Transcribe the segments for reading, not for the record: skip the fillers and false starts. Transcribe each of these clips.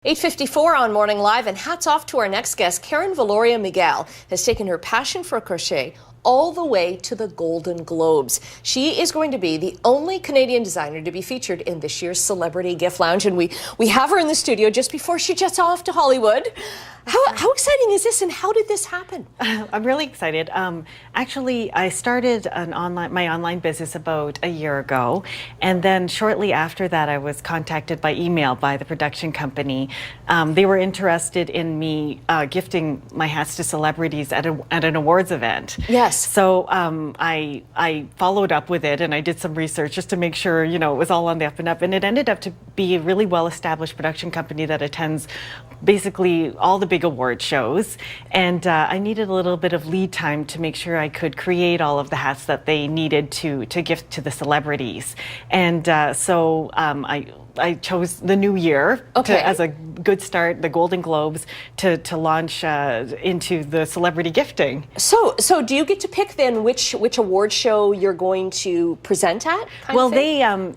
8:54 on Morning Live, and hats off to our next guest. Karen Viloria-Miguel has taken her passion for crochet all the way to the Golden Globes. She is going to be the only Canadian designer to be featured in this year's Celebrity Gift Lounge, and we have her in the studio just before she jets off to Hollywood. How exciting is this, and how did this happen? I'm really excited. Actually, I started my online business about a year ago, and then shortly after that, I was contacted by email by the production company. They were interested in me gifting my hats to celebrities at an awards event. Yes. So I followed up with it, and I did some research just to make sure it was all on the up and up. And it ended up to be a really well-established production company that attends basically all the big award shows, and I needed a little bit of lead time to make sure I could create all of the hats that they needed to gift to the celebrities. And so I chose the new year as a good start, the Golden Globes, to launch into the celebrity gifting. So do you get to pick then which award show you're going to present at? Well,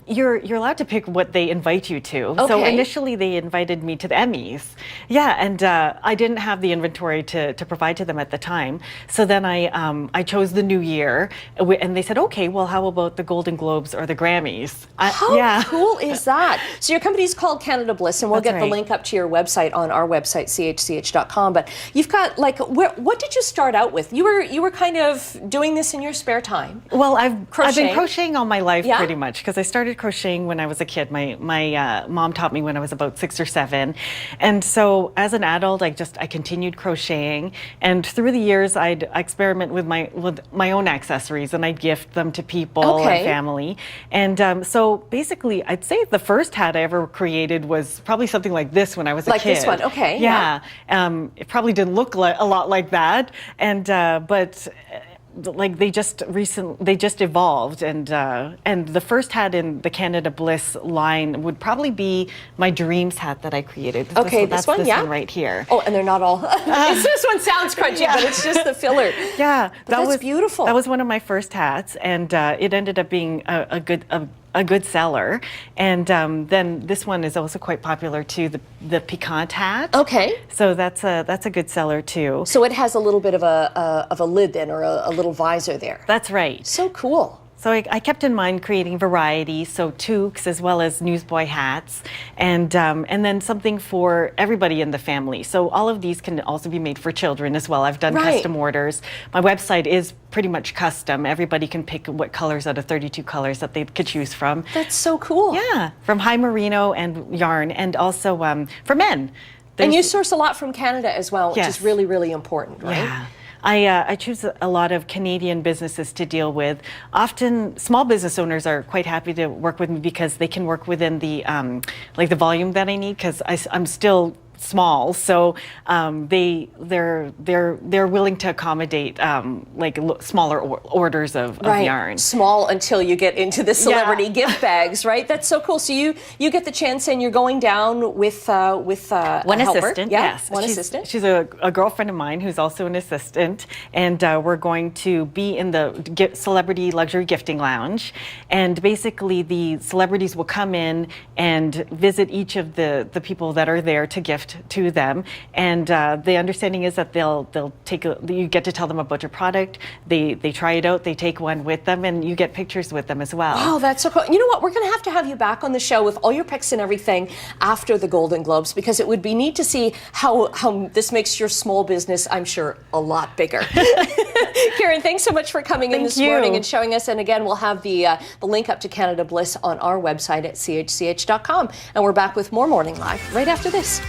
you're allowed to pick what they invite you to. Okay. So initially they invited me to the Emmys. Yeah, and I didn't have the inventory to provide to them at the time. So then I chose the new year, and they said, okay, well, how about the Golden Globes or the Grammys? How cool is that? So your company's called Canada Bliss, and we'll get the right. link up to your website on our website, CHCH.com. But you've got, what did you start out with? You were kind of doing this in your spare time. Well, I've been crocheting all my life, yeah? pretty much, because I started crocheting when I was a kid. My mom taught me when I was about 6 or 7, and so as an adult, I continued crocheting. And through the years, I'd experiment with my own accessories, and I'd gift them to people and family. And so basically, I'd say the first hat I ever created was probably something like this when I was a kid. Like this one, okay. Yeah. It probably didn't look a lot like that, and but they just evolved, and the first hat in the Canada Bliss line would probably be my dreams hat that I created. Okay, this one right here. Oh, and they're not all. This one sounds crunchy, but it's just the filler. Yeah, that's beautiful. That was one of my first hats, and it ended up being a good seller. And then this one is also quite popular too, the piquant hat. Okay. So that's a good seller too. So it has a little bit of a lid then, or a little visor there. That's right. So cool. So I kept in mind creating variety, so toques as well as newsboy hats, and then something for everybody in the family. So all of these can also be made for children as well. I've done custom orders. My website is pretty much custom. Everybody can pick what colors out of 32 colors that they could choose from. That's so cool. Yeah, from high merino and yarn, and also for men. And you source a lot from Canada as well, which is really, really important, right? Yeah. I choose a lot of Canadian businesses to deal with. Often, small business owners are quite happy to work with me because they can work within the the volume that I need, because I'm still small, so they're willing to accommodate smaller orders of yarn. Small until you get into the celebrity gift bags, right? That's so cool. So you get the chance, and you're going down with one assistant. Yes, one assistant. She's a girlfriend of mine who's also an assistant, and we're going to be in the Celebrity Luxury Gifting Lounge, and basically the celebrities will come in and visit each of the people that are there to gift to them, and the understanding is that you get to tell them about your product. They try it out, they take one with them, and you get pictures with them as well. Oh, that's so cool. You know what, we're going to have you back on the show with all your picks and everything after the Golden Globes, because it would be neat to see how this makes your small business, I'm sure, a lot bigger. Karen, thanks so much for coming in this morning and showing us, and again, we'll have the link up to Canada Bliss on our website at chch.com, and we're back with more Morning Live right after this.